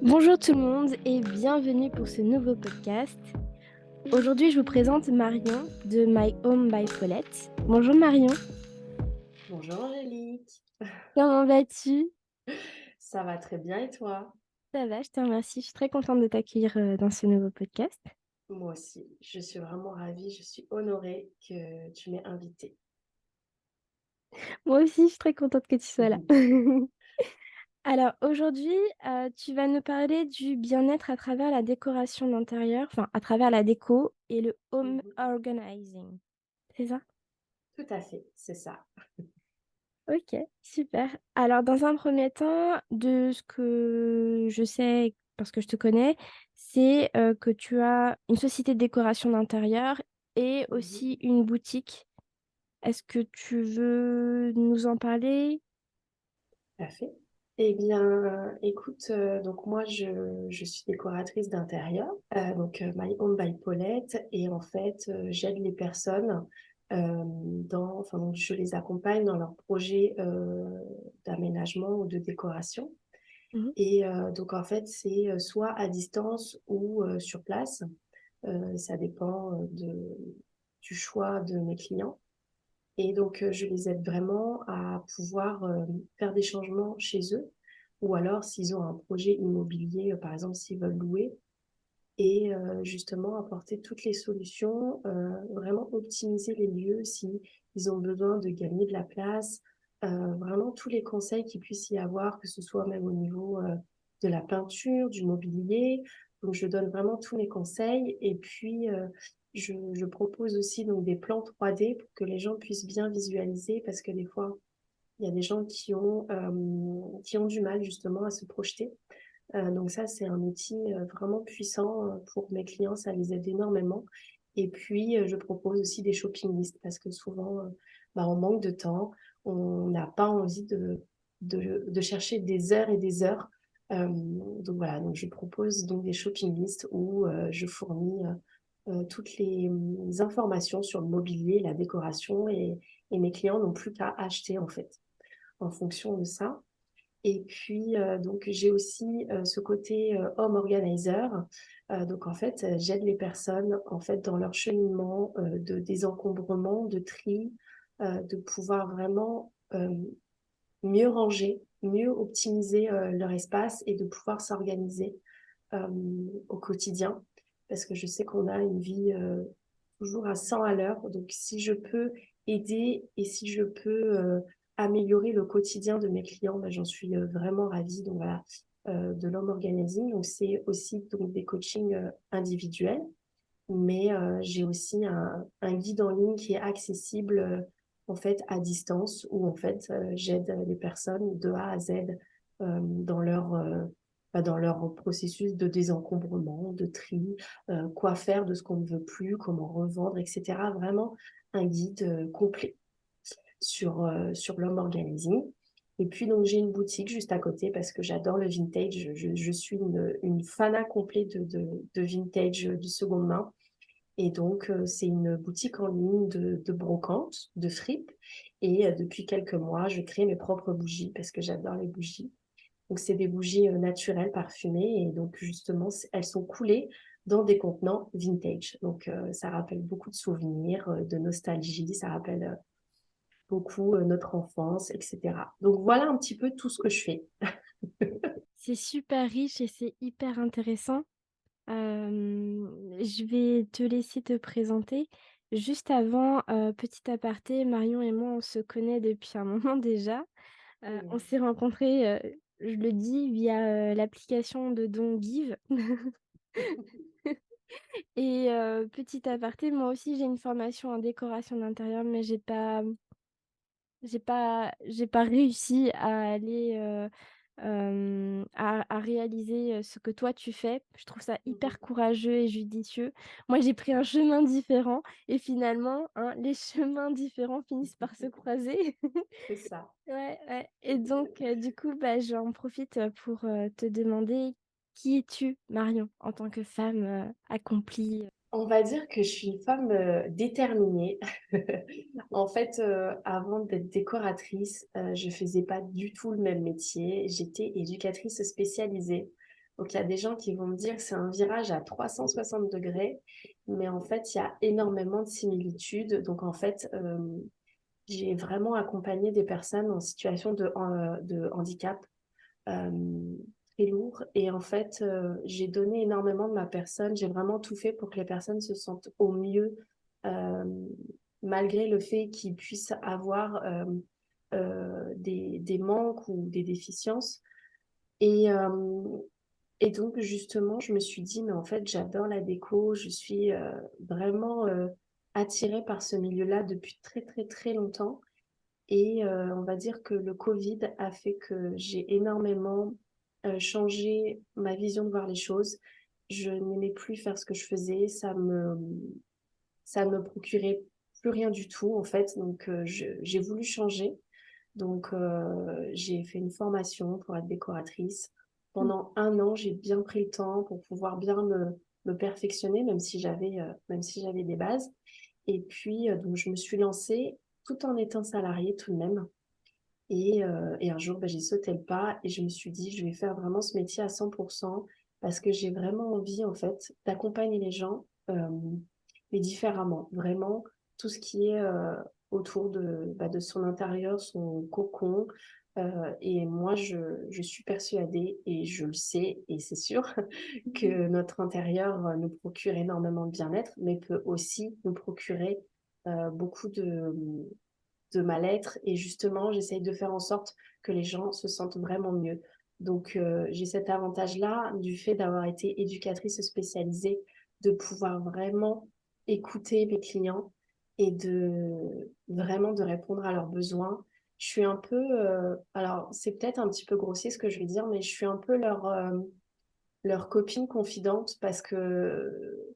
Bonjour tout le monde et bienvenue pour ce nouveau podcast. Aujourd'hui, je vous présente Marion de My Home by Paulette. Bonjour Marion, Bonjour Angélique, comment vas-tu? ça va très bien et toi? Ça va, je te remercie. Je suis très contente de t'accueillir dans ce nouveau podcast. Moi aussi, je suis vraiment ravie, je suis honorée que tu m'aies invitée. Moi aussi, je suis très contente que tu sois là. Alors aujourd'hui, tu vas nous parler du bien-être à travers la décoration d'intérieur, enfin à travers la déco et le home Mhm. organizing. C'est ça? Tout à fait, c'est ça. Ok, super. Alors, dans un premier temps, de ce que je sais, parce que je te connais, c'est que tu as une société de décoration d'intérieur et Mhm. aussi une boutique. Est-ce que tu veux nous en parler? Tout à fait. Eh bien, écoute, donc moi je suis décoratrice d'intérieur, My Home by Paulette, et en fait j'aide les personnes donc je les accompagne dans leurs projets d'aménagement ou de décoration. Mhm, Et donc, en fait, c'est soit à distance ou sur place. Ça dépend du choix de mes clients. Et donc, je les aide vraiment à pouvoir faire des changements chez eux. Ou alors, s'ils ont un projet immobilier, par exemple, s'ils veulent louer, et justement apporter toutes les solutions, vraiment optimiser les lieux si ils ont besoin de gagner de la place, vraiment tous les conseils qu'il puisse y avoir, que ce soit même au niveau de la peinture, du mobilier. Donc je donne vraiment tous mes conseils et puis je propose aussi donc des plans 3D pour que les gens puissent bien visualiser parce que des fois il y a des gens qui ont du mal justement à se projeter. Donc ça, c'est un outil vraiment puissant pour mes clients, ça les aide énormément. Et puis, je propose aussi des shopping lists parce que souvent, on manque de temps, on n'a pas envie de chercher des heures et des heures. Donc voilà, donc je propose donc des shopping lists où je fournis toutes les informations sur le mobilier, la décoration et mes clients n'ont plus qu'à acheter en fait en fonction de ça. Et puis, donc, j'ai aussi ce côté home organizer. Donc, en fait, j'aide les personnes en fait, dans leur cheminement de désencombrement, de tri, de pouvoir vraiment mieux ranger, mieux optimiser leur espace et de pouvoir s'organiser euh, au quotidien. Parce que je sais qu'on a une vie toujours à 100 à l'heure. Donc, si je peux aider et si je peux améliorer le quotidien de mes clients, ben, j'en suis vraiment ravie. Donc, voilà, de l'home organizing. Donc, c'est aussi donc, des coachings individuels. Mais j'ai aussi un guide en ligne qui est accessible en fait à distance où en fait j'aide les personnes de A à Z dans leur processus de désencombrement, de tri, quoi faire de ce qu'on ne veut plus, comment revendre, etc. Vraiment un guide complet sur l'home organizing. Et puis donc j'ai une boutique juste à côté parce que j'adore le vintage. Je suis une fana complète de vintage de seconde main. Et donc, c'est une boutique en ligne de brocante, de fripe. Et depuis quelques mois, je crée mes propres bougies parce que j'adore les bougies. Donc, c'est des bougies naturelles, parfumées. Et donc, justement, elles sont coulées dans des contenants vintage. Donc, ça rappelle beaucoup de souvenirs, de nostalgie. Ça rappelle beaucoup notre enfance, etc. Donc, voilà un petit peu tout ce que je fais. c'est super riche et c'est hyper intéressant. Je vais te laisser te présenter. Juste avant, petit aparté, Marion et moi, on se connaît depuis un moment déjà. On Mm. s'est rencontrés, je le dis, via l'application de Don Give. Et petit aparté, moi aussi, j'ai une formation en décoration d'intérieur, mais j'ai pas réussi à aller, à réaliser, ce que toi tu fais. Je trouve ça hyper Mhm. courageux et judicieux. Moi, j'ai pris un chemin différent et finalement, hein, les chemins différents finissent par se croiser. C'est ça. Ouais, ouais et donc du coup, bah, j'en profite, pour, te demander qui es-tu, Marion, en tant que femme, accomplie? On va dire que je suis une femme déterminée. En fait, avant d'être décoratrice, je faisais pas du tout le même métier. J'étais éducatrice spécialisée. Donc, il y a des gens qui vont me dire que c'est un virage à 360 degrés, mais en fait, il y a énormément de similitudes. Donc, en fait, j'ai vraiment accompagné des personnes en situation de handicap euh, très lourd. Et en fait, j'ai donné énormément de ma personne. J'ai vraiment tout fait pour que les personnes se sentent au mieux, euh, malgré le fait qu'ils puissent avoir des manques ou des déficiences. Et, euh, et donc, justement, je me suis dit, mais en fait, j'adore la déco. Je suis vraiment attirée par ce milieu-là depuis très, très, très longtemps. Et on va dire que le Covid a fait que j'ai énormément changé ma vision de voir les choses. Je n'aimais plus faire ce que je faisais. Ça me procurait plus rien du tout, en fait. Donc, j'ai voulu changer. Donc, j'ai fait une formation pour être décoratrice. Pendant un an, j'ai bien pris le temps pour pouvoir bien me perfectionner, même si j'avais des bases. Et puis, donc, je me suis lancée tout en étant salariée tout de même. Et un jour, j'ai sauté le pas et je me suis dit, je vais faire vraiment ce métier à 100% parce que j'ai vraiment envie, en fait, d'accompagner les gens, mais différemment. Vraiment, tout ce qui est autour de son intérieur, son cocon. Et moi, je suis persuadée et je le sais, et c'est sûr, que notre intérieur nous procure énormément de bien-être, mais peut aussi nous procurer beaucoup de mal-être. Et justement, j'essaye de faire en sorte que les gens se sentent vraiment mieux. Donc, j'ai cet avantage-là du fait d'avoir été éducatrice spécialisée, de pouvoir vraiment écouter mes clients et de vraiment de répondre à leurs besoins. Je suis un peu, alors c'est peut-être un petit peu grossier ce que je vais dire, mais je suis un peu leur copine confidente parce que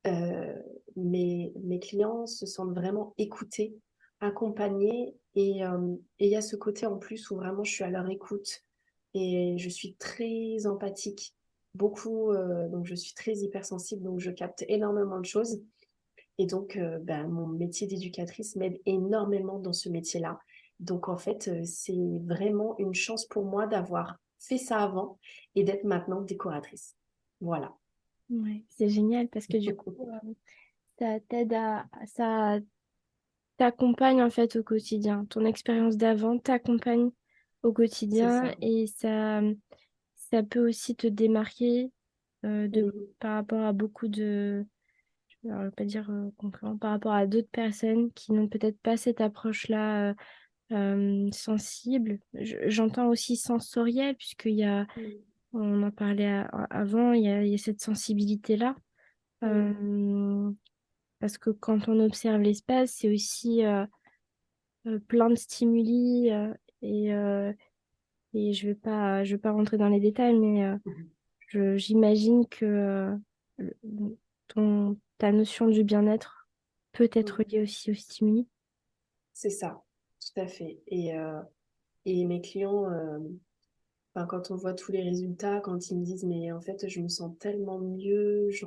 euh, mes clients se sentent vraiment écoutés, accompagnés. Et il y a ce côté en plus où vraiment je suis à leur écoute et je suis très empathique, beaucoup, donc je suis très hypersensible, donc je capte énormément de choses. Et donc, mon métier d'éducatrice m'aide énormément dans ce métier-là. Donc, en fait, c'est vraiment une chance pour moi d'avoir fait ça avant et d'être maintenant décoratrice. Voilà. Ouais, c'est génial parce que du coup, ça t'aide ça t'accompagne en fait au quotidien. Ton expérience d'avant t'accompagne au C'est quotidien ça. et ça peut aussi te démarquer Mhm. par rapport à beaucoup de, alors, je vais pas dire concurrents, par rapport à d'autres personnes qui n'ont peut-être pas cette approche-là sensible. J'entends aussi sensorielle puisqu'il y a, Mhm. on en parlait avant, il y a cette sensibilité-là. Mhm. Euh, Parce que quand on observe l'espace, c'est aussi plein de stimuli et, euh, et je vais pas rentrer dans les détails, mais Mhm. j'imagine que le- ta notion du bien-être peut être Mhm. liée aussi aux stimuli. C'est ça, tout à fait. Et mes clients, enfin, quand on voit tous les résultats, quand ils me disent, mais en fait, je me sens tellement mieux, je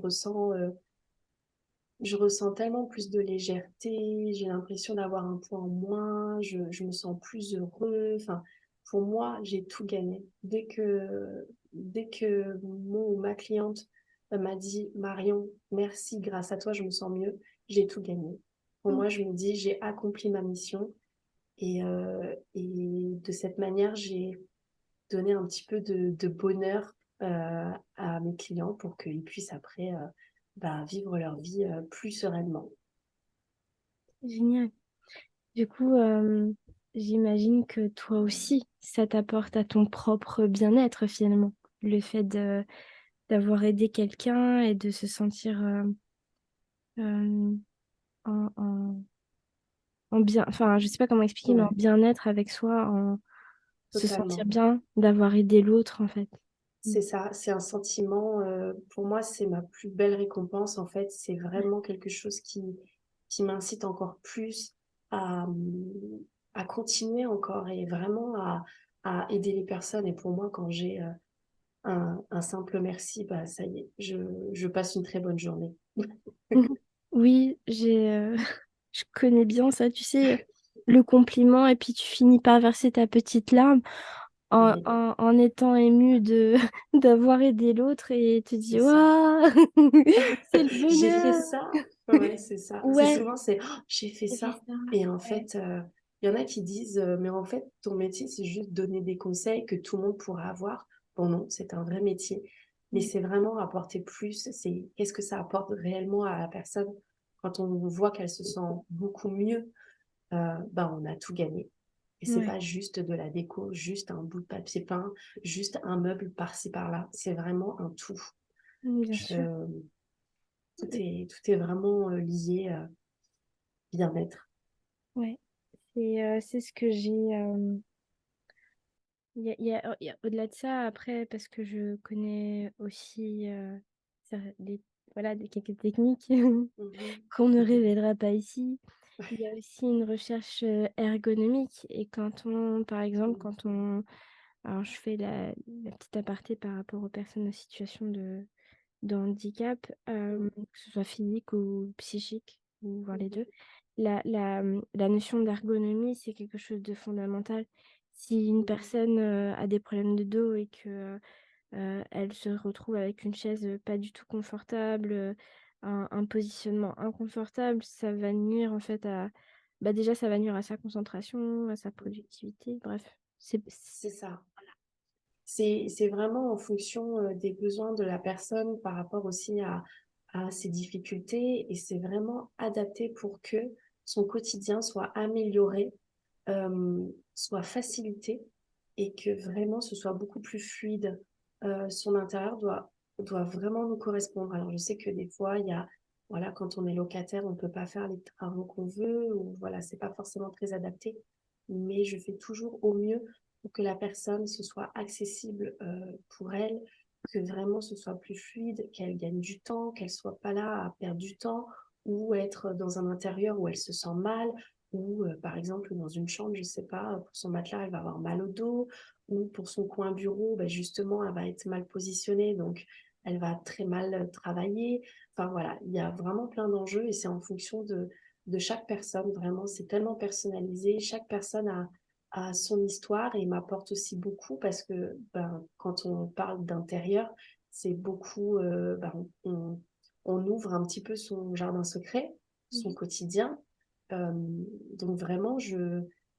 ressens tellement plus de légèreté, j'ai l'impression d'avoir un poids en moins, je me sens plus heureux. Enfin, pour moi, j'ai tout gagné. Dès que mon ou ma cliente m'a dit, Marion, merci, grâce à toi, je me sens mieux, j'ai tout gagné. Pour Mm. moi, je me dis, j'ai accompli ma mission. Et de cette manière, j'ai donné un petit peu de bonheur à mes clients pour qu'ils puissent après vivre leur vie plus sereinement. Génial. Du coup, j'imagine que toi aussi, ça t'apporte à ton propre bien-être finalement. Le fait d'avoir aidé quelqu'un et de se sentir euh, en, en- en bien, enfin, je sais pas comment expliquer, mais en Ouais, bien-être avec soi, en se sentir totalement. bien d'avoir aidé l'autre en fait. Mm. C'est ça, c'est un sentiment, pour moi, c'est ma plus belle récompense en fait. C'est vraiment quelque chose qui m'incite encore plus à, à continuer encore et vraiment à aider les personnes. Et pour moi, quand j'ai un simple merci, bah, ça y est, je passe une très bonne journée. Mhm. Oui, je connais bien ça, tu sais, le compliment et puis tu finis par verser ta petite larme. Oui. en étant ému de d'avoir aidé l'autre et tu C'est dis: ça. «Waouh! C'est le J'ai fait bonheur!» ça. Ouais, c'est ça. C'est Ouais, souvent, c'est: «Oh, j'ai fait j'ai fait ça» ça. et en Ouais, fait, il y en a qui disent, «Mais en fait, ton métier, c'est juste donner des conseils que tout le monde pourrait avoir». Bon non, c'est un vrai métier, mais ouais, c'est vraiment apporter plus, c'est qu'est-ce que ça apporte réellement à la personne quand on voit qu'elle se sent beaucoup mieux, ben, on a tout gagné et c'est ouais, pas juste de la déco, juste un bout de papier peint, juste un meuble par-ci par-là, c'est vraiment un tout. bien sûr. Je tout est vraiment, lié, bien-être. Ouais, c'est ce que j'ai, il y a au-delà de ça, après, parce que je connais aussi, des voilà, des quelques techniques Mmh. qu'on ne révélera pas ici. Il y a aussi une recherche, ergonomique et quand on par exemple, Mmh. quand on alors je fais la petite aparté par rapport aux personnes en situation de handicap, Mmh. que ce soit physique ou psychique ou voire les Mmh. 2. La notion d'ergonomie, c'est quelque chose de fondamental. Si une Mmh. personne, a des problèmes de dos et que, elle se retrouve avec une chaise, pas du tout confortable, un positionnement inconfortable, ça va nuire en fait à bah, déjà ça va nuire à sa concentration, à sa Mmh. productivité, bref, c'est C'est ça. C'est vraiment en fonction, des besoins de la personne par rapport aussi à ses difficultés et c'est vraiment adapté pour que son quotidien soit amélioré, soit facilité et que vraiment ce soit beaucoup plus fluide. Son intérieur doit vraiment nous correspondre. Alors je sais que des fois, il y a voilà, quand on est locataire, on ne peut pas faire les travaux qu'on veut ou voilà, c'est pas forcément très adapté, mais je fais toujours au mieux pour que la personne, ce soit accessible, pour elle, que vraiment ce soit plus fluide, qu'elle gagne du temps, qu'elle soit pas là à perdre du temps ou être dans un intérieur où elle se sent mal ou par exemple dans une chambre, je sais pas, pour son matelas, elle va avoir mal au dos ou pour son coin bureau, bah, justement, elle va être mal positionnée, donc elle va très mal travailler. Enfin voilà, il y a vraiment plein d'enjeux et c'est en fonction de chaque personne, vraiment, c'est tellement personnalisé. Chaque personne a son histoire et m'apporte aussi beaucoup parce que ben, quand on parle d'intérieur, c'est beaucoup, ben, on ouvre un petit peu son jardin secret, son Mmh. quotidien. Euh, donc vraiment,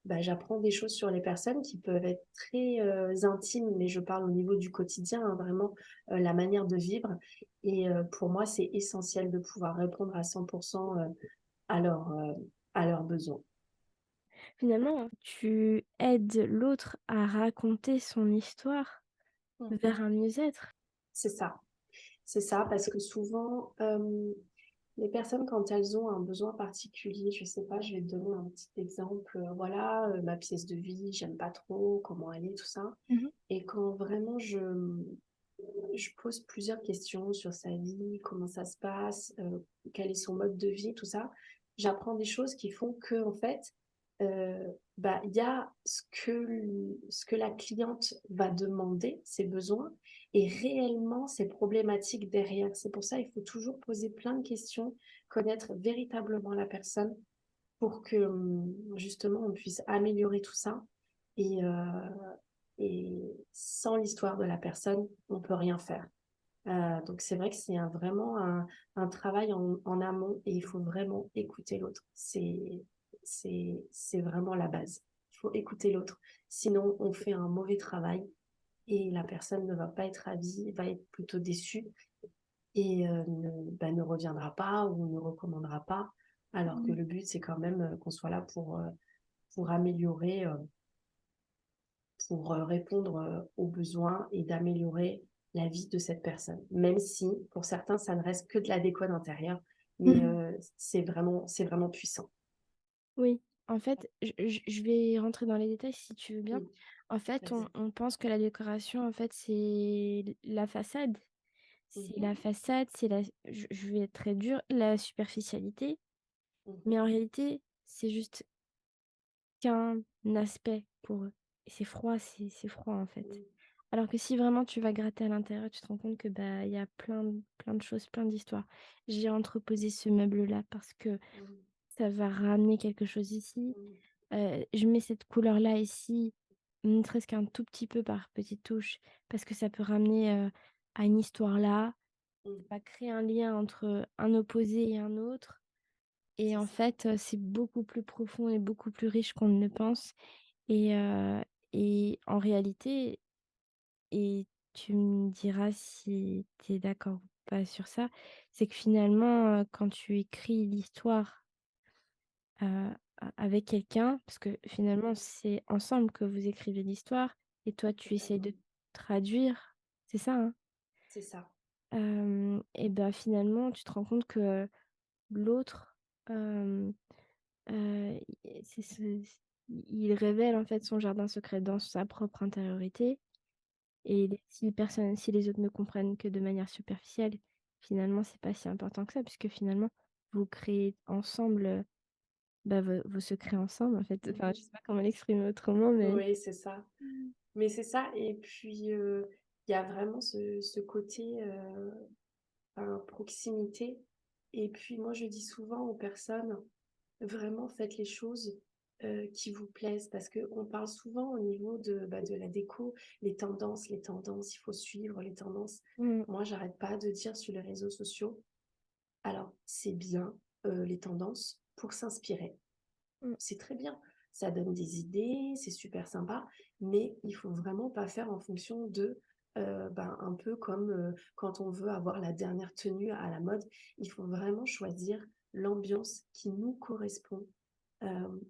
bah, j'apprends des choses sur les personnes qui peuvent être très intimes, mais je parle au niveau du quotidien, hein, vraiment la manière de vivre. Et pour moi, c'est essentiel de pouvoir répondre à 100% à à leurs besoins. Finalement, tu aides l'autre à raconter son histoire Mhm. vers un mieux-être. C'est ça. C'est ça, parce que souvent, les personnes, quand elles ont un besoin particulier, je sais pas, je vais te donner un petit exemple, voilà, ma pièce de vie, j'aime pas trop, comment elle est, tout ça. Mmh. Et quand vraiment je pose plusieurs questions sur sa vie, comment ça se passe, quel est son mode de vie, tout ça. J'apprends des choses qui font que, en fait, bah, il y a ce que la cliente va demander, ses besoins, et réellement ses problématiques derrière. C'est pour ça qu'il faut toujours poser plein de questions, connaître véritablement la personne pour que justement on puisse améliorer tout ça. Et, et sans l'histoire de la personne, on peut rien faire. Donc c'est vrai que c'est vraiment un travail en amont et il faut vraiment écouter l'autre. C'est vraiment la base. Il faut écouter l'autre. Sinon, on fait un mauvais travail et la personne ne va pas être ravie, va être plutôt déçue et bah, ne reviendra pas ou ne recommandera pas. Alors que Mmh. le but, c'est quand même qu'on soit là pour améliorer, pour répondre aux besoins et d'améliorer la vie de cette personne. Même si, pour certains, ça ne reste que de la déco d'intérieur, mais Mmh. c'est vraiment puissant. Oui, en fait, je vais rentrer dans les détails si tu veux bien. Mm. En fait, Vas-y. on pense que la décoration, en fait, c'est la façade. C'est Mhm. la façade, c'est la je vais être très dure, la superficialité, Mhm. mais en réalité, c'est juste qu'un aspect pour eux et c'est froid, en fait. Mm. Alors que si vraiment tu vas gratter à l'intérieur, tu te rends compte que, bah, il y a plein de choses, plein d'histoires. J'ai entreposé ce meuble-là parce que Mm. ça va ramener quelque chose ici. Mm. Je mets cette couleur-là ici ne serait-ce qu'un tout petit peu par petites touches, parce que ça peut ramener, à une histoire là, Mmh, ça va créer un lien entre un opposé et un autre et c'est en ça, fait, c'est beaucoup plus profond et beaucoup plus riche qu'on ne le pense et en réalité et tu me diras si tu es d'accord ou pas sur ça, c'est que finalement, quand tu écris l'histoire, avec quelqu'un, parce que finalement c'est ensemble que vous écrivez l'histoire et toi tu essayes de exactement. traduire, c'est ça, hein? C'est ça. Et bah, finalement tu te rends compte que l'autre, hem, i c'est ce il révèle en fait son jardin secret dans sa propre intériorité. Et si les autres ne comprennent que de manière superficielle, finalement, c'est pas si important que ça puisque finalement, vous créez ensemble, bah, vos secrets ensemble, en fait. Enfin, je sais pas comment l'exprimer autrement, mais Oui, c'est ça. Mmh. Mais c'est ça et puis, il y a vraiment ce côté, proximité et puis moi je dis souvent aux personnes: «Vraiment faites les choses, qui vous plaisent» parce qu'on parle souvent au niveau de la déco, les tendances, il faut suivre les tendances. Mmh, Moi j'arrête pas de dire sur les réseaux sociaux: «Alors c'est bien, les tendances pour s'inspirer». mmh, C'est très bien. Ça donne des idées, c'est super sympa, mais il faut vraiment pas faire en fonction de, ben, un peu comme, quand on veut avoir la dernière tenue à la mode. Il faut vraiment choisir l'ambiance qui nous correspond,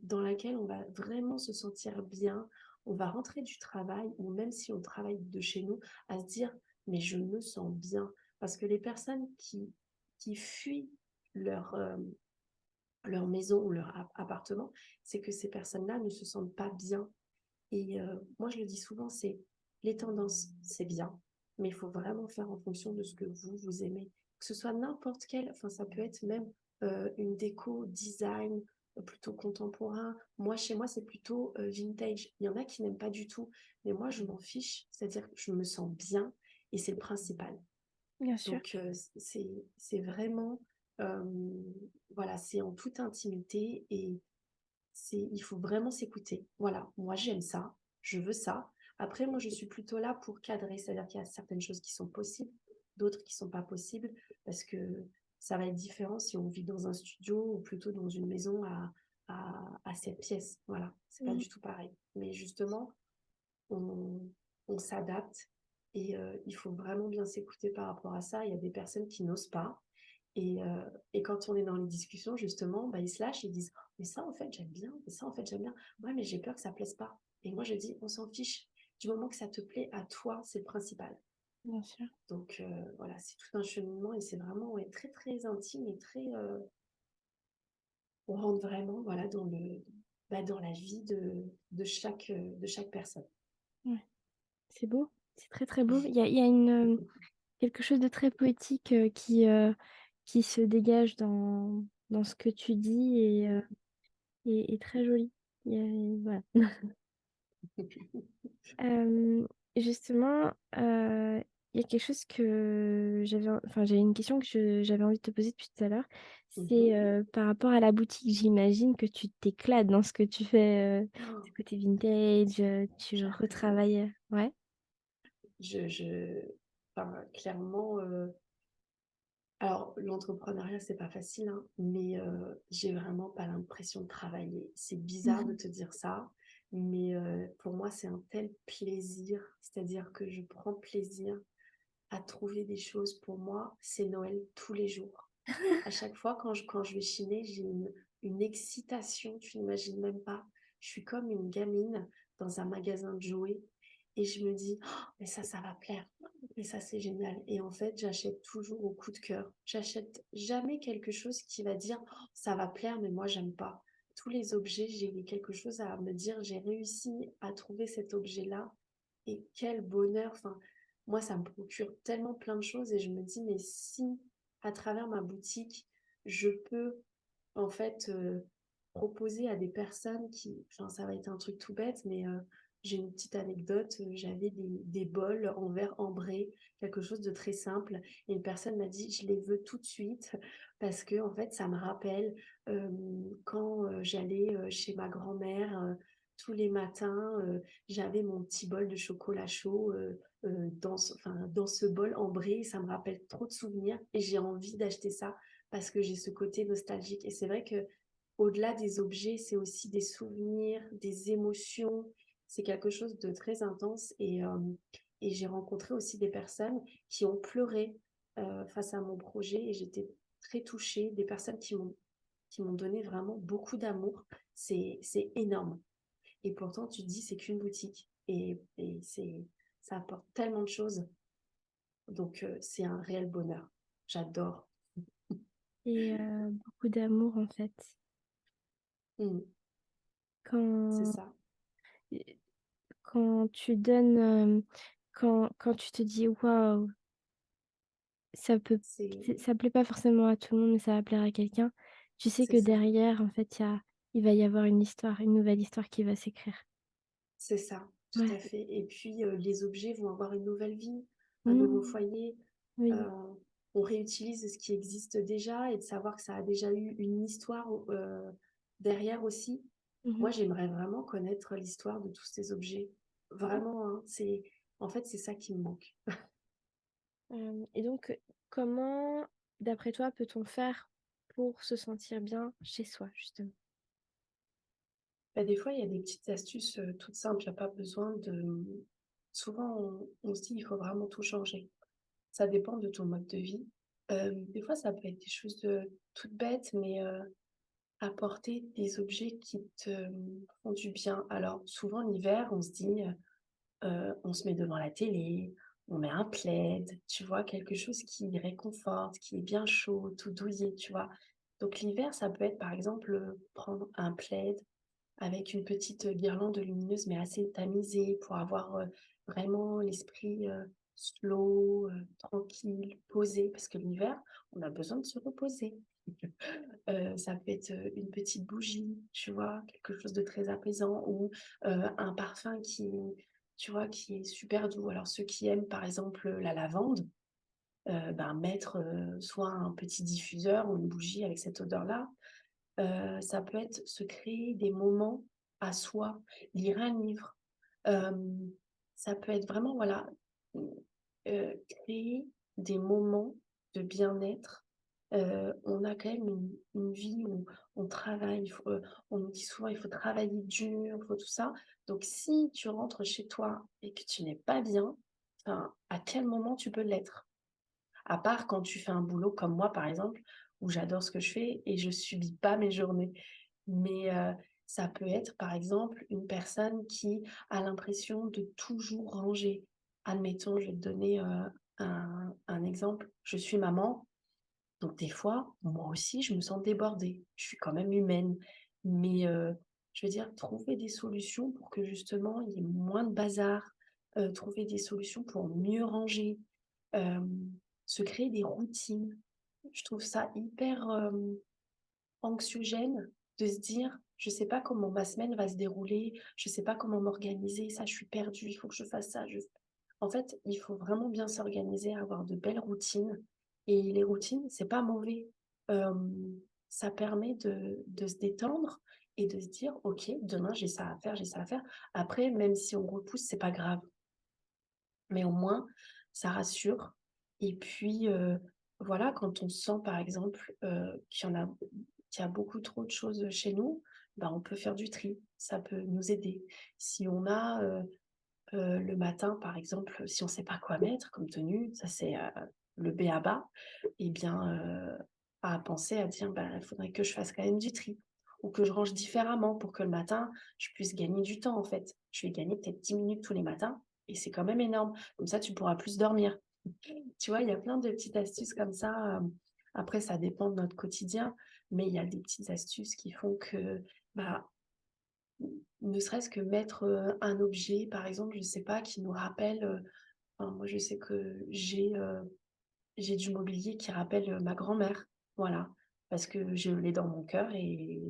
dans laquelle on va vraiment se sentir bien. On va rentrer du travail ou même si on travaille de chez nous, à se dire: «Mais je me sens bien». Parce que les personnes qui fuient leur, leur maison ou leur appartement, c'est que ces personnes-là ne se sentent pas bien. Et moi, je le dis souvent, c'est les tendances, c'est bien, mais il faut vraiment faire en fonction de ce que vous aimez. Que ce soit n'importe quel, enfin, ça peut être même une déco, design, plutôt contemporain. Moi, chez moi, c'est plutôt vintage. Il y en a qui n'aiment pas du tout, mais moi, je m'en fiche. C'est-à-dire que je me sens bien et c'est le principal. bien sûr. Donc, c'est vraiment, voilà, c'est en toute intimité et il faut vraiment s'écouter. Voilà, moi j'aime ça, je veux ça. Après, moi je suis plutôt là pour cadrer, c'est-à-dire qu'il y a certaines choses qui sont possibles, d'autres qui sont pas possibles, parce que ça va être différent si on vit dans un studio ou plutôt dans une maison à 7 pièces. Voilà, c'est pas Mmh. du tout pareil. Mais justement, on, on s'adapte et il faut vraiment bien s'écouter par rapport à ça. Il y a des personnes qui n'osent pas. Et quand on est dans les discussions, justement, bah, ils se lâchent, ils disent: «Mais ça, en fait, j'aime bien, mais ça, en fait, j'aime bien. Ouais, mais j'ai peur que ça plaise pas». Et moi, je dis: «On s'en fiche. Du moment que ça te plaît à toi, c'est le principal». Bien sûr. Donc, voilà, c'est tout un cheminement et c'est vraiment, ouais, très, très intime et très, on rentre vraiment, voilà, dans la vie de chaque personne. Ouais, c'est beau, c'est très, très beau. Il y a une, quelque chose de très poétique, qui se dégage dans ce que tu dis et très joli. Il y a voilà. Justement, il y a quelque chose que j'avais une question que j'avais envie de te poser depuis tout à l'heure. C'est, Mhm. par rapport à la boutique. J'imagine que tu t'éclates dans ce que tu fais, ce Oh, côté vintage, tu j'adore. retravailles, ouais? Enfin, clairement, alors, l'entrepreneuriat, c'est pas facile, hein, mais j'ai vraiment pas l'impression de travailler. C'est bizarre de te dire ça, mais pour moi, c'est un tel plaisir. C'est-à-dire que je prends plaisir à trouver des choses. Pour moi, c'est Noël tous les jours. À chaque fois, quand je vais chiner, j'ai une excitation, tu n'imagines même pas. Je suis comme une gamine dans un magasin de jouets et je me dis: «Oh, mais ça va plaire, mais ça, c'est génial». Et en fait, j'achète toujours au coup de cœur. J'achète jamais quelque chose qui va dire: «Oh, ça va plaire, mais moi, j'aime pas». Tous les objets, j'ai quelque chose à me dire: «J'ai réussi à trouver cet objet-là et quel bonheur». Enfin, moi, ça me procure tellement plein de choses et je me dis: «Mais si à travers ma boutique, je peux en fait proposer à des personnes qui, enfin ça va être un truc tout bête, mais j'ai une petite anecdote, j'avais des bols en verre ambré, quelque chose de très simple, et une personne m'a dit je les veux tout de suite parce que en fait ça me rappelle quand j'allais chez ma grand-mère tous les matins, j'avais mon petit bol de chocolat chaud dans ce bol ambré. Ça me rappelle trop de souvenirs et j'ai envie d'acheter ça parce que j'ai ce côté nostalgique. Et c'est vrai que au-delà des objets, c'est aussi des souvenirs, des émotions. C'est quelque chose de très intense. Et j'ai rencontré aussi des personnes qui ont pleuré face à mon projet et j'étais très touchée. Des personnes qui m'ont donné vraiment beaucoup d'amour. C'est énorme. Et pourtant, tu te dis, c'est qu'une boutique. Ça apporte tellement de choses. Donc, c'est un réel bonheur. J'adore. Et beaucoup d'amour, en fait. Mm, c'est Quand, ça. quand tu donnes, quand tu te dis, waouh, ça peut, C'est, ça plaît pas forcément à tout le monde, mais ça va plaire à quelqu'un, tu sais c'est que ça. derrière, en fait, il va y avoir une histoire, une nouvelle histoire qui va s'écrire. C'est ça, tout Ouais. à fait. Et puis, les objets vont avoir une nouvelle vie, un nouveau Mmh. foyer. Oui. Euh, on réutilise ce qui existe déjà et de savoir que ça a déjà eu une histoire derrière aussi. Mhm. Moi, j'aimerais vraiment connaître l'histoire de tous ces objets. Vraiment, hein, en fait, c'est ça qui me manque. Et donc, comment, d'après toi, peut-on faire pour se sentir bien chez soi, justement? Bah, des fois, il y a des petites astuces toutes simples. Il n'y a pas besoin de... Souvent, on se dit, il faut vraiment tout changer. Ça dépend de ton mode de vie. Des fois, ça peut être des choses toutes bêtes, mais apporter des objets qui te font du bien. Alors, souvent, l'hiver, on se dit, on se met devant la télé, on met un plaid, tu vois, quelque chose qui réconforte, qui est bien chaud, tout douillet, tu vois. Donc, l'hiver, ça peut être, par exemple, prendre un plaid avec une petite guirlande lumineuse, mais assez tamisée pour avoir vraiment l'esprit slow, tranquille, posé, parce que l'hiver, on a besoin de se reposer. Ça peut être une petite bougie, tu vois, quelque chose de très apaisant, ou un parfum tu vois, qui est super doux. Alors, ceux qui aiment, par exemple, la lavande, ben, mettre soit un petit diffuseur ou une bougie avec cette odeur-là, ça peut être se créer des moments à soi, lire un livre. Euh, Ça peut être vraiment, voilà, créer des moments de bien-être. On a quand même une vie où on travaille, on nous dit souvent il faut travailler dur, il faut tout ça. Donc si tu rentres chez toi et que tu n'es pas bien, enfin, à quel moment tu peux l'être? À part quand tu fais un boulot comme moi, par exemple, où j'adore ce que je fais et je subis pas mes journées. Mais ça peut être, par exemple, une personne qui a l'impression de toujours ranger. Admettons, je vais te donner un exemple. Je suis maman, donc des fois, moi aussi, je me sens débordée. Je suis quand même humaine. Mais je veux dire, trouver des solutions pour que justement, il y ait moins de bazar, trouver des solutions pour mieux ranger, euh, se créer des routines. Je trouve ça hyper anxiogène de se dire, je sais pas comment ma semaine va se dérouler, je sais pas comment m'organiser, ça, je suis perdue, il faut que je fasse ça. En fait, il faut vraiment bien s'organiser, avoir de belles routines. Et les routines, c'est pas mauvais. Euh, Ça permet de se détendre et de se dire, OK, demain, j'ai ça à faire, j'ai ça à faire. Après, même si on repousse, c'est pas grave. Mais au moins, ça rassure. Et puis, voilà, quand on sent, par exemple, qu'il y a beaucoup trop de choses chez nous, ben, on peut faire du tri. Ça peut nous aider. Si on a le matin, par exemple, si on ne sait pas quoi mettre comme tenue, ça c'est le b.a-ba, eh bien, à penser à dire, ben, il faudrait que je fasse quand même du tri ou que je range différemment pour que le matin, je puisse gagner du temps, en fait. Je vais gagner peut-être 10 minutes tous les matins et c'est quand même énorme. Comme ça, tu pourras plus dormir. Tu vois, il y a plein de petites astuces comme ça. Après, ça dépend de notre quotidien, mais il y a des petites astuces qui font que, bah, ne serait-ce que mettre un objet, par exemple, je sais pas, qui nous rappelle. Enfin, moi, je sais que j'ai du mobilier qui rappelle ma grand-mère. Voilà. Parce que je l'ai dans mon cœur et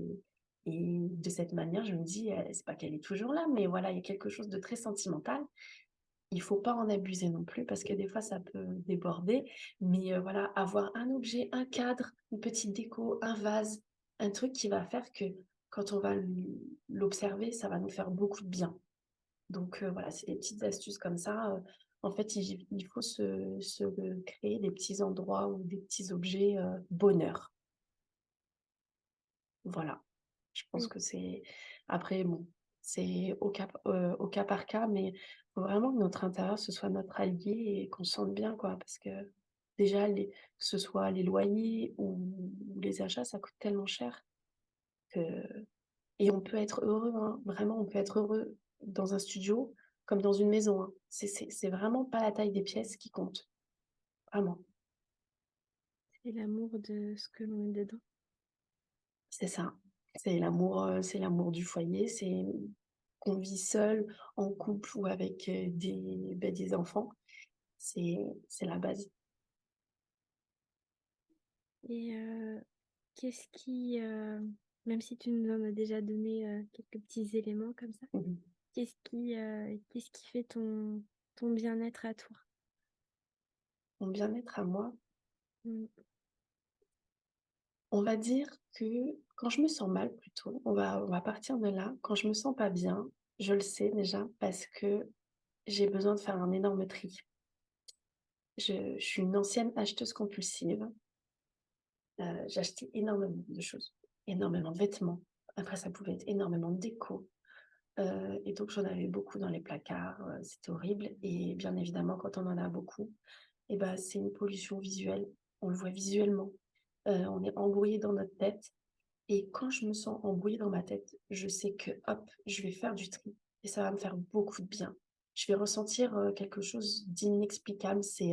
de cette manière, je me dis, c'est pas qu'elle est toujours là, mais voilà, il y a quelque chose de très sentimental. Il faut pas en abuser non plus parce que des fois, ça peut déborder. Mais voilà, avoir un objet, un cadre, une petite déco, un vase, un truc qui va faire que quand on va l'observer, ça va nous faire beaucoup de bien. Donc voilà, c'est des petites astuces comme ça. En fait, il faut se créer des petits endroits ou des petits objets bonheur. Voilà. Je pense Mmh. que c'est... Après, bon, c'est au cas par cas, mais faut vraiment que notre intérieur, ce soit notre allié et qu'on se sente bien, quoi. Parce que déjà, que ce soit les loyers ou les achats, ça coûte tellement cher que... Et on peut être heureux, hein. Vraiment, on peut être heureux dans un studio comme dans une maison, hein. C'est vraiment pas la taille des pièces qui compte. Vraiment. C'est l'amour de ce que l'on met dedans. C'est ça. C'est l'amour du foyer, c'est qu'on vit seul, en couple ou avec des enfants. C'est, c'est la base. Et qu'est-ce qui, même si tu nous en as déjà donné quelques petits éléments comme ça, Mhm. qu'est-ce qui fait ton bien-être à toi? Mon bien-être à moi, Mm. on va dire que quand je me sens mal plutôt, on va partir de là. Quand je me sens pas bien, je le sais déjà parce que j'ai besoin de faire un énorme tri. Je suis une ancienne acheteuse compulsive. J'ai acheté énormément de choses, énormément de vêtements. Après, ça pouvait être énormément de déco. Et donc, j'en avais beaucoup dans les placards. C'était horrible. Et bien évidemment, quand on en a beaucoup, eh ben, c'est une pollution visuelle. On le voit visuellement. On est embrouillé dans notre tête. Et quand je me sens embrouillée dans ma tête, je sais que, hop, je vais faire du tri. Et ça va me faire beaucoup de bien. Je vais ressentir quelque chose d'inexplicable. C'est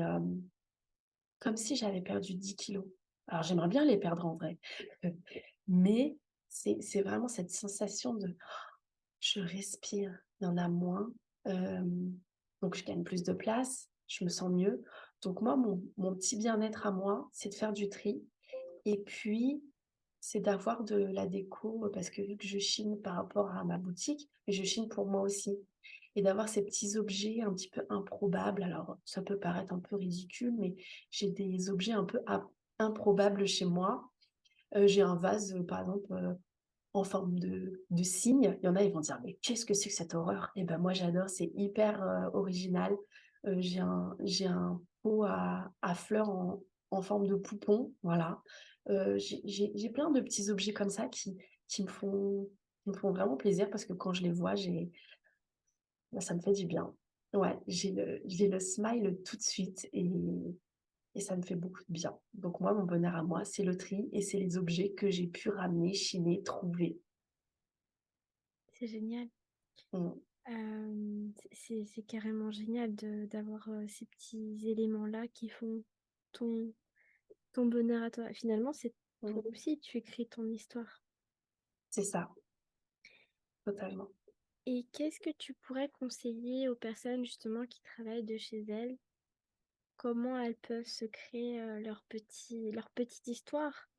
comme si j'avais perdu 10 kilos. Alors, j'aimerais bien les perdre en vrai. Mais c'est vraiment cette sensation de je respire, il y en a moins. Euh, donc, je gagne plus de place, je me sens mieux. Donc, moi, mon petit bien-être à moi, c'est de faire du tri. Et puis, c'est d'avoir de la déco, parce que vu que je chine par rapport à ma boutique, je chine pour moi aussi. Et d'avoir ces petits objets un petit peu improbables. Alors, ça peut paraître un peu ridicule, mais j'ai des objets un peu improbables chez moi. J'ai un vase, par exemple, en forme de cygne. Il y en a, ils vont dire, mais qu'est-ce que c'est que cette horreur? Et ben moi, j'adore, c'est hyper original. J'ai un pot à fleurs en forme de poupon, voilà. J'ai plein de petits objets comme ça qui qui me font vraiment plaisir parce que quand je les vois, bah, ça me fait du bien. Ouais, j'ai le smile tout de suite et ça me fait beaucoup de bien. Donc moi, mon bonheur à moi, c'est le tri et c'est les objets que j'ai pu ramener, chiner, trouver. C'est génial. Mm. C'est carrément génial d'avoir ces petits éléments-là qui font ton, ton bonheur à toi. Finalement, c'est toi Mm. aussi, tu écris ton histoire. C'est ça, totalement. Et qu'est-ce que tu pourrais conseiller aux personnes justement qui travaillent de chez elles? Comment elles peuvent se créer leur petite histoire?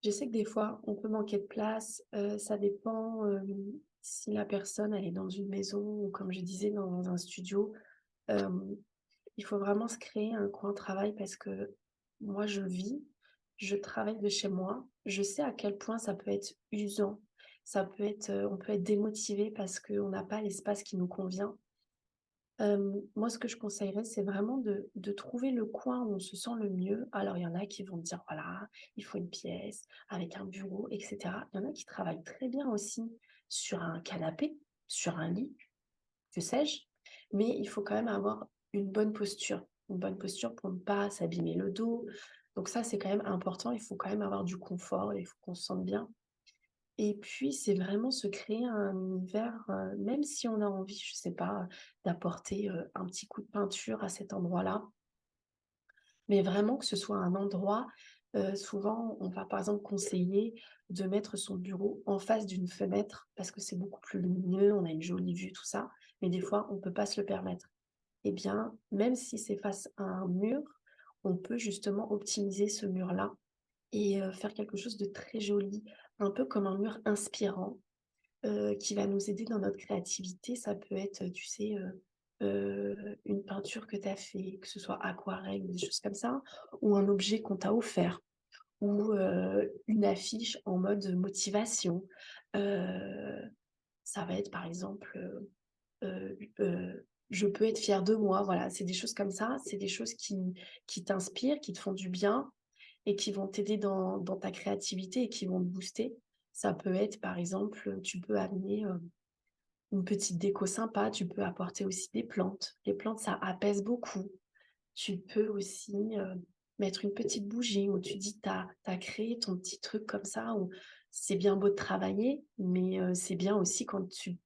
Je sais que des fois, on peut manquer de place. Ça dépend si la personne, elle est dans une maison ou, comme je disais, dans un studio. Euh, il faut vraiment se créer un coin de travail parce que moi, je vis, je travaille de chez moi. Je sais à quel point ça peut être usant. On peut être démotivé parce qu'on n'a pas l'espace qui nous convient. Moi, ce que je conseillerais, c'est vraiment de trouver le coin où on se sent le mieux. Alors, il y en a qui vont dire, voilà, il faut une pièce avec un bureau, etc. Il y en a qui travaillent très bien aussi sur un canapé, sur un lit, que sais-je. Mais il faut quand même avoir une bonne posture pour ne pas s'abîmer le dos. Donc ça, c'est quand même important. Il faut quand même avoir du confort, il faut qu'on se sente bien. Et puis, c'est vraiment se créer un univers, même si on a envie, je sais pas, d'apporter un petit coup de peinture à cet endroit-là, mais vraiment que ce soit un endroit, souvent, on va par exemple conseiller de mettre son bureau en face d'une fenêtre parce que c'est beaucoup plus lumineux, on a une jolie vue, tout ça, mais des fois, on ne peut pas se le permettre. Eh bien, même si c'est face à un mur, on peut justement optimiser ce mur-là et faire quelque chose de très joli, un peu comme un mur inspirant qui va nous aider dans notre créativité. Ça peut être, tu sais, une peinture que tu as fait, que ce soit aquarelle ou des choses comme ça, ou un objet qu'on t'a offert, ou une affiche en mode motivation. Euh, Ça va être par exemple, je peux être fière de moi. Voilà, c'est des choses comme ça. C'est des choses qui t'inspirent, qui te font du bien et qui vont t'aider dans ta créativité et qui vont te booster. Ça peut être, par exemple, tu peux amener une petite déco sympa, tu peux apporter aussi des plantes. Les plantes, ça apaise beaucoup. Tu peux aussi mettre une petite bougie où tu dis, tu as créé ton petit truc comme ça, où c'est bien beau de travailler, mais c'est bien aussi quand tu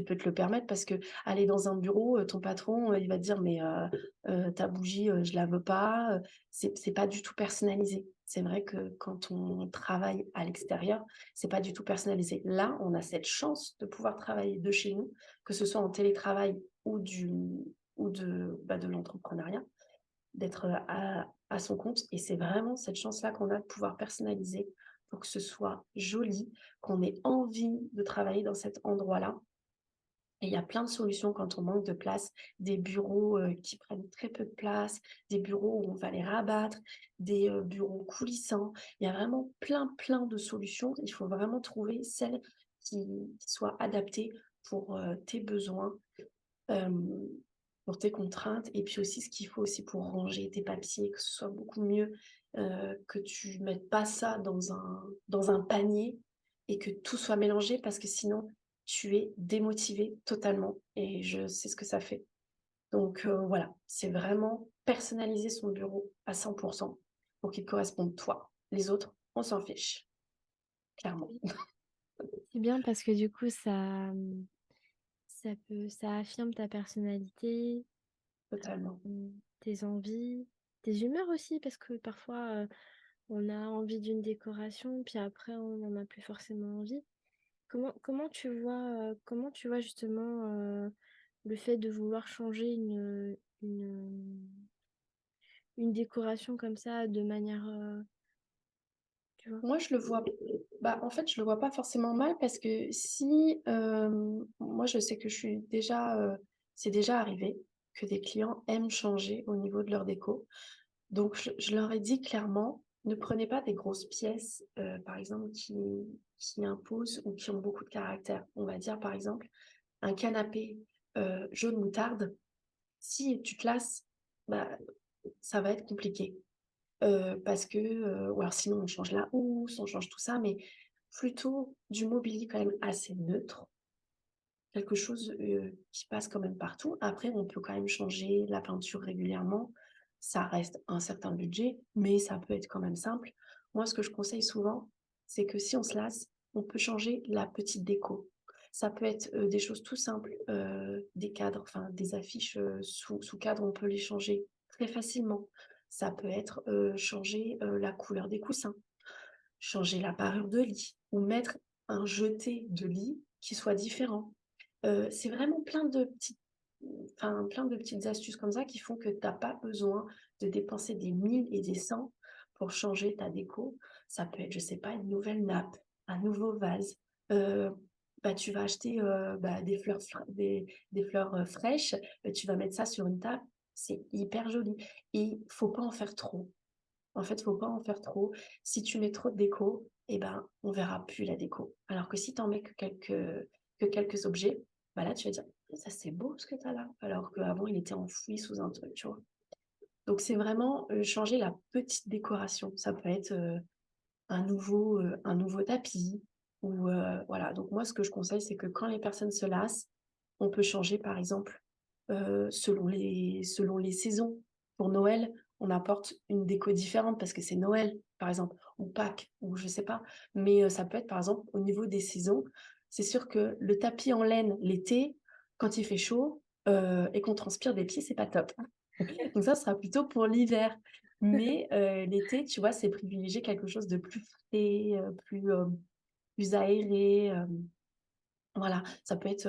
peux te le permettre parce que aller dans un bureau, ton patron, il va te dire, mais ta bougie, je la veux pas. C'est pas du tout personnalisé. C'est vrai que quand on travaille à l'extérieur, c'est pas du tout personnalisé. Là, on a cette chance de pouvoir travailler de chez nous, que ce soit en télétravail ou de l'entrepreneuriat, d'être à son compte. Et c'est vraiment cette chance-là qu'on a de pouvoir personnaliser pour que ce soit joli, qu'on ait envie de travailler dans cet endroit-là. Et il y a plein de solutions quand on manque de place, des bureaux qui prennent très peu de place, des bureaux où on va les rabattre, des bureaux coulissants. Il y a vraiment plein de solutions. Il faut vraiment trouver celle qui soit adaptée pour tes besoins, euh, pour tes contraintes, et puis aussi ce qu'il faut aussi pour ranger tes papiers, que ce soit beaucoup mieux, que tu ne mettes pas ça dans un panier et que tout soit mélangé parce que sinon tu es démotivé totalement et je sais ce que ça fait. Donc voilà, c'est vraiment personnaliser son bureau à 100% pour qu'il corresponde à toi. Les autres, on s'en fiche, clairement, C'est bien parce que du coup, ça affirme ta personnalité, totalement. tes envies, tes humeurs aussi, parce que parfois, on a envie d'une décoration, puis après, on n'en a plus forcément envie. Comment tu vois justement le fait de vouloir changer une décoration comme ça de manière, tu vois? Moi, je le vois, bah, en fait, je le vois pas forcément mal parce que si, moi, je sais que c'est déjà arrivé que des clients aiment changer au niveau de leur déco. Donc, je leur ai dit clairement, ne prenez pas des grosses pièces, par exemple, qui imposent ou qui ont beaucoup de caractère. On va dire, par exemple, un canapé jaune moutarde. Si tu te lasses, bah, ça va être compliqué. Parce que, ou alors sinon on change la housse, on change tout ça, mais plutôt du mobilier quand même assez neutre, quelque chose qui passe quand même partout. Après, on peut quand même changer la peinture régulièrement. Ça reste un certain budget, mais ça peut être quand même simple. Moi, ce que je conseille souvent, c'est que si on se lasse, on peut changer la petite déco. Ça peut être des choses tout simples, des cadres, enfin des affiches sous cadre, on peut les changer très facilement. Ça peut être changer la couleur des coussins, changer la parure de lit ou mettre un jeté de lit qui soit différent. C'est vraiment plein de petites astuces comme ça qui font que tu n'as pas besoin de dépenser des 1000 et des cents pour changer ta déco. Ça peut être, je sais pas, une nouvelle nappe, un nouveau vase. Euh, Tu vas acheter des fleurs fraîches, tu vas mettre ça sur une table, c'est hyper joli. Et il faut pas en faire trop. En fait, faut pas en faire trop. Si tu mets trop de déco, eh ben, on verra plus la déco. Alors que si tu en mets que quelques objets, bah là, tu vas dire, ça c'est beau ce que tu as là. Alors qu'avant, il était enfoui sous un truc, tu vois. Donc, c'est vraiment changer la petite décoration. Ça peut être un nouveau tapis. Ou voilà. Donc, moi, ce que je conseille, c'est que quand les personnes se lassent, on peut changer, par exemple, selon les saisons. Pour Noël, on apporte une déco différente parce que c'est Noël, par exemple, ou Pâques, ou je sais pas. Mais ça peut être, par exemple, au niveau des saisons. C'est sûr que le tapis en laine l'été, quand il fait chaud et qu'on transpire des pieds, c'est pas top. Donc ça sera plutôt pour l'hiver. Mais l'été, tu vois, c'est privilégier quelque chose de plus frais, plus aéré. Voilà, ça peut être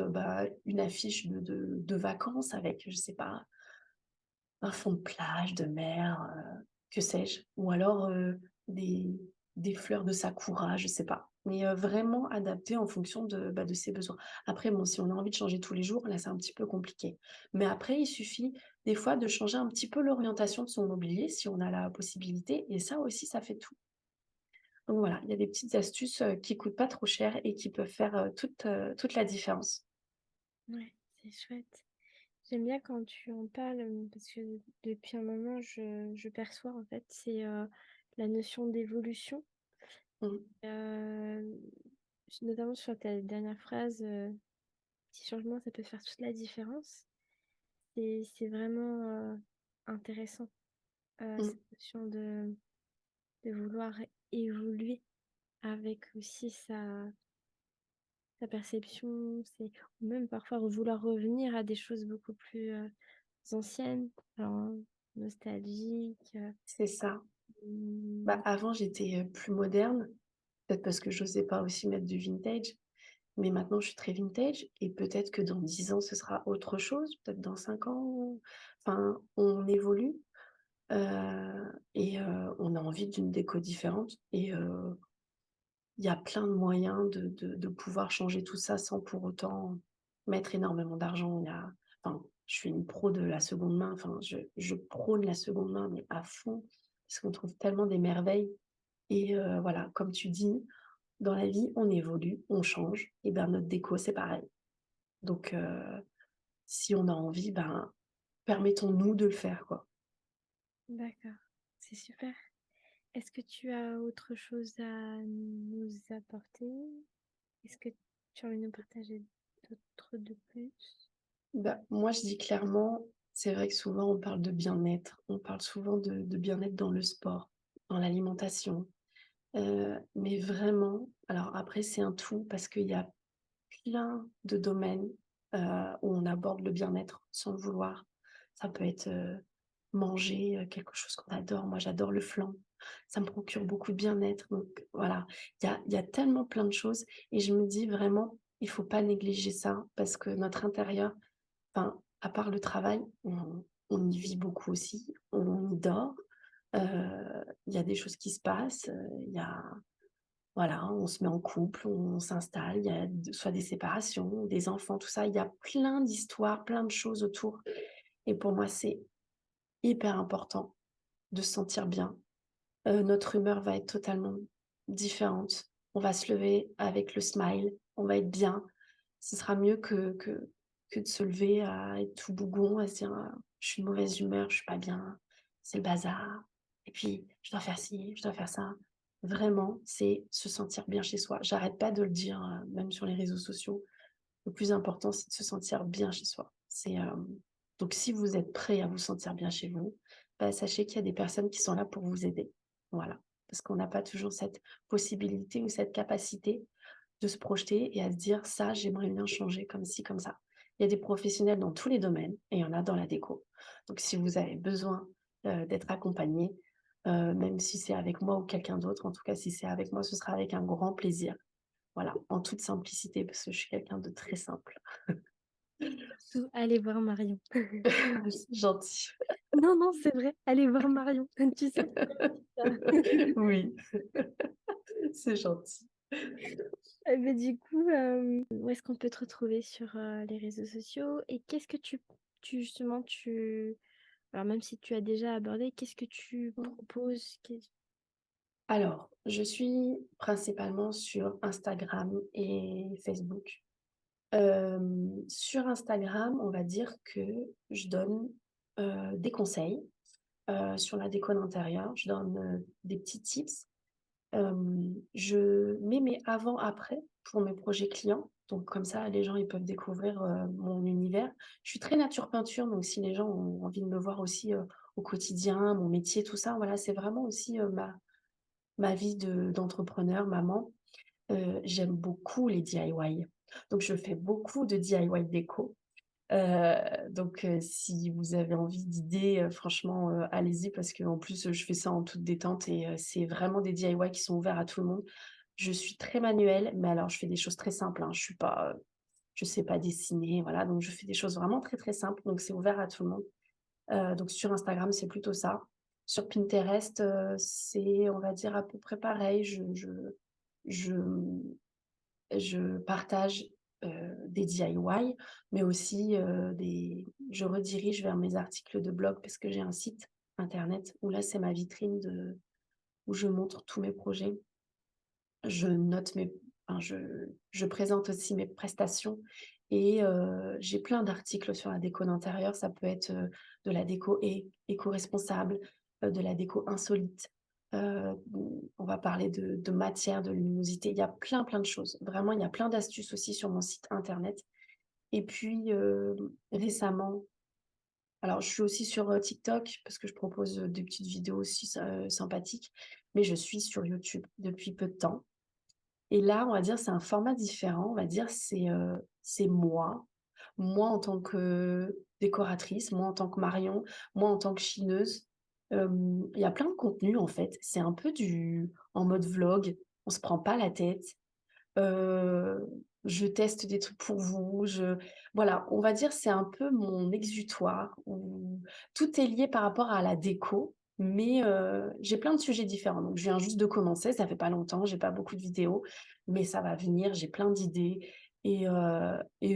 une affiche de vacances avec, je sais pas, un fond de plage, de mer, que sais-je. Ou alors des, des fleurs de sakura, je sais pas. Mais vraiment adapté en fonction de ses besoins. Après, bon, si on a envie de changer tous les jours, là, c'est un petit peu compliqué. Mais après, il suffit des fois de changer un petit peu l'orientation de son mobilier si on a la possibilité. Et ça aussi, ça fait tout. Donc voilà, il y a des petites astuces, qui coûtent pas trop cher et qui peuvent faire, toute la différence. Ouais, c'est chouette. J'aime bien quand tu en parles, parce que depuis un moment, je perçois, en fait, c'est, la notion d'évolution. Mmh. Hem, Notamment sur ta dernière phrase, «Petit changement, ça peut faire toute la différence». C'est vraiment, intéressant, Mmh. cette notion de vouloir évoluer avec aussi sa perception, ou même parfois vouloir revenir à des choses beaucoup plus, anciennes, alors nostalgiques, C'est ça. Bah, mmh, avant, j'étais, plus moderne, peut-être parce que j'osais pas aussi mettre du vintage, mais maintenant je suis très vintage et peut-être que dans 10 ans, ce sera autre chose, peut-être dans 5 ans, enfin, on évolue, on a envie d'une déco différente il y a plein de moyens de pouvoir changer tout ça sans pour autant mettre énormément d'argent. Enfin, je suis une pro de la seconde main, enfin, je prône la seconde main, mais à fond, parce qu'on trouve tellement des merveilles voilà, comme tu dis, dans la vie, on évolue, on change et ben, notre déco, c'est pareil. Donc si on a envie, ben, permettons-nous de le faire, quoi. d'accord, c'est super. Est-ce que tu as autre chose à nous apporter? Est-ce que tu as envie de nous partager d'autres de plus? Bah, moi, je dis clairement, c'est vrai que souvent on parle de bien-être, on parle souvent de bien-être dans le sport, dans l'alimentation, mais vraiment alors après c'est un tout parce qu'il y a plein de domaines, où on aborde le bien-être sans le vouloir. Ça peut être, manger, quelque chose qu'on adore. Moi, j'adore le flan. Ça me procure beaucoup de bien-être, donc voilà. Il y a tellement plein de choses et je me dis vraiment, il faut pas négliger ça parce que notre intérieur, enfin, à part le travail, on y vit beaucoup aussi, on y dort, il y a des choses qui se passent, il y a voilà, on se met en couple, on s'installe, il y a soit des séparations, des enfants, tout ça. Il y a plein d'histoires, plein de choses autour et pour moi, c'est hyper important de se sentir bien. Notre humeur va être totalement différente. On va se lever avec le smile, on va être bien. Ce sera mieux que de se lever à être tout bougon, à se dire: «Je suis de mauvaise humeur, je suis pas bien, c'est le bazar et puis je dois faire ci, je dois faire ça». Vraiment, c'est se sentir bien chez soi. J'arrête pas de le dire, même sur les réseaux sociaux. Le plus important, c'est de se sentir bien chez soi. Donc si vous êtes prêt à vous sentir bien chez vous, bah, sachez qu'il y a des personnes qui sont là pour vous aider. Voilà, parce qu'on n'a pas toujours cette possibilité ou cette capacité de se projeter et à se dire: «Ça, j'aimerais bien changer comme ci, comme ça». Il y a des professionnels dans tous les domaines et il y en a dans la déco. Donc si vous avez besoin, d'être accompagné, même si c'est avec moi ou quelqu'un d'autre, en tout cas si c'est avec moi, ce sera avec un grand plaisir. Voilà, en toute simplicité parce que je suis quelqu'un de très simple. Surtout, allez voir Marion. C'est gentil. Non, non, c'est vrai, allez voir Marion. Tu sais pourquoi je dis ça. Oui, c'est gentil. Du coup, où est-ce qu'on peut te retrouver sur, les réseaux sociaux? Et qu'est-ce que tu justement, alors même si tu as déjà abordé, qu'est-ce que tu Mmh. proposes? Alors, je suis principalement sur Instagram et Facebook. Sur Instagram, on va dire que je donne, des conseils, sur la déco d'intérieur. Je donne, des petits tips. Je mets mes avant-après pour mes projets clients. Donc comme ça, les gens, ils peuvent découvrir, mon univers. Je suis très nature peinture, donc si les gens ont envie de me voir aussi, au quotidien, mon métier, tout ça, voilà, c'est vraiment aussi, ma vie d'entrepreneur, maman. J'aime beaucoup les DIY. Donc je fais beaucoup de DIY déco. Si vous avez envie d'idées, franchement, allez-y parce qu'en plus, je fais ça en toute détente et c'est vraiment des DIY qui sont ouverts à tout le monde. Je suis très manuelle, mais alors je fais des choses très simples, hein. Je sais pas dessiner, voilà, donc je fais des choses vraiment très, très simples, donc c'est ouvert à tout le monde. Donc sur Instagram, c'est plutôt ça. Sur Pinterest, c'est on va dire à peu près pareil. Je je partage, des DIY, mais aussi, je redirige vers mes articles de blog parce que j'ai un site internet où là, c'est ma vitrine où je montre tous mes projets. je note enfin, je présente aussi mes prestations et j'ai plein d'articles sur la déco d'intérieur. Ça peut être de la déco éco-responsable, de la déco insolite. Euh, on va parler de matière, de luminosité. Il y a plein de choses. Vraiment, il y a plein d'astuces aussi sur mon site internet. Et puis récemment, alors je suis aussi sur TikTok parce que je propose des petites vidéos aussi sympathiques, mais je suis sur YouTube depuis peu de temps. Et là, on va dire, c'est un format différent. On va dire, c'est moi en tant que décoratrice, moi en tant que Marion, moi en tant que chineuse. Il y a plein de contenus en fait. C'est un peu en mode vlog. On se prend pas la tête. Euh, je teste des trucs pour vous. Voilà, on va dire c'est un peu mon exutoire où tout est lié par rapport à la déco, mais j'ai plein de sujets différents. Donc je viens juste de commencer, ça fait pas longtemps, j'ai pas beaucoup de vidéos, mais ça va venir, j'ai plein d'idées. Et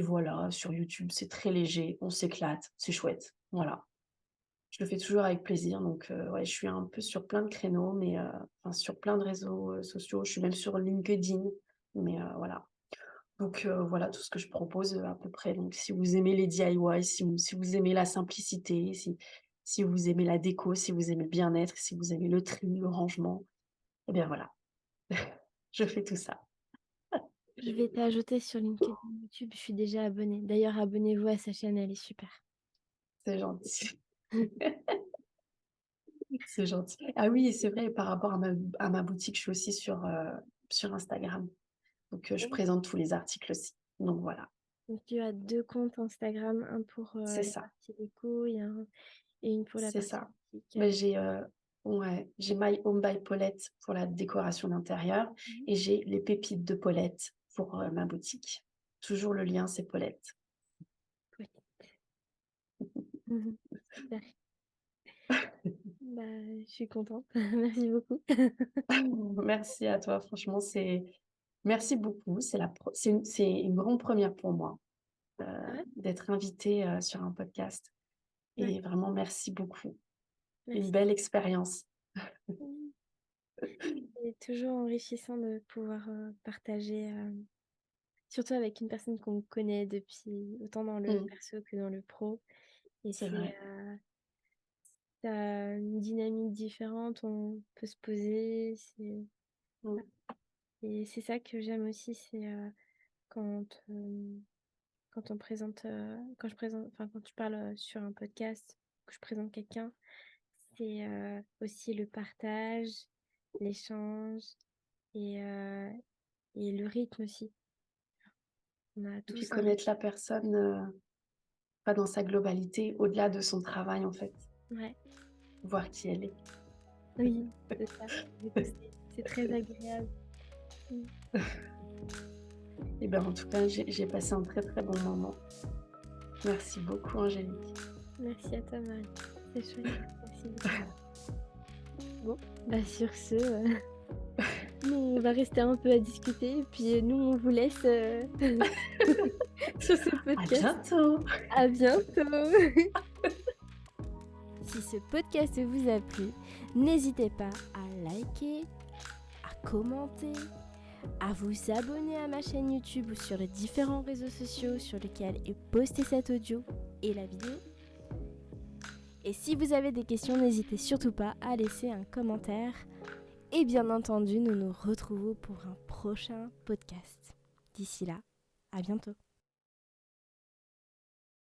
voilà, sur YouTube, c'est très léger, on s'éclate, c'est chouette. Voilà. Je le fais toujours avec plaisir, donc ouais, je suis un peu sur plein de créneaux, mais enfin, sur plein de réseaux sociaux. Je suis même sur LinkedIn, mais voilà. Donc voilà tout ce que je propose à peu près. Donc si vous aimez les DIY, si vous aimez la simplicité, si vous aimez la déco, si vous aimez le bien-être, si vous aimez le tri, le rangement, eh bien voilà, je fais tout ça. Je vais t'ajouter sur LinkedIn, YouTube, je suis déjà abonnée. D'ailleurs, abonnez-vous à sa chaîne, elle est super. C'est gentil. C'est gentil. Ah oui, et c'est vrai, par rapport à ma boutique, je suis aussi sur Instagram. Donc je présente tous les articles aussi. Donc voilà, Donc, tu as 2 comptes Instagram, un pour c'est la ça. partie déco et une pour la C'est partie ça. boutique. Mais ouais, j'ai My Home by Paulette pour la décoration d'intérieur Mhm. et j'ai les pépites de Paulette pour ma boutique. Toujours le lien, c'est Paulette. Ouais. Mhm. Super. Bah, je suis contente. Merci beaucoup. Merci à toi, franchement, merci beaucoup. C'est une grande première pour moi Ouais, d'être invitée sur un podcast. ouais, Et vraiment, merci beaucoup. Une merci. belle expérience. Mhm. C'est toujours enrichissant de pouvoir partager, surtout avec une personne qu'on connaît depuis autant dans le Mm, perso que dans le pro. Et c'est c'est vrai. ça a une dynamique différente, on peut se poser. Mm, Et c'est ça que j'aime aussi, c'est quand, quand on présente, quand je présente, enfin quand tu parles sur un podcast, que je présente quelqu'un, c'est aussi le partage, l'échange et, euh, et le rythme aussi. On a Et puis tous un rythme. connaître la personne, pas dans sa globalité, au-delà de son travail, en fait. Ouais, Voir qui elle est. oui, c'est ça. Du coup, c'est très agréable. Mm. Et bien, en tout cas, j'ai passé un très bon moment. Merci beaucoup, Angélique. Merci à toi, Marie. C'est chouette. Merci beaucoup. Bon, bah sur ce, nous, on va rester un peu à discuter. Et puis, nous, on vous laisse sur ce À podcast. bientôt! À bientôt! Si ce podcast vous a plu, n'hésitez pas à liker, à commenter, à vous abonner à ma chaîne YouTube ou sur les différents réseaux sociaux sur lesquels est posté cet audio et la vidéo. Et si vous avez des questions, n'hésitez surtout pas à laisser un commentaire. Et bien entendu, nous nous retrouvons pour un prochain podcast. D'ici là, à bientôt.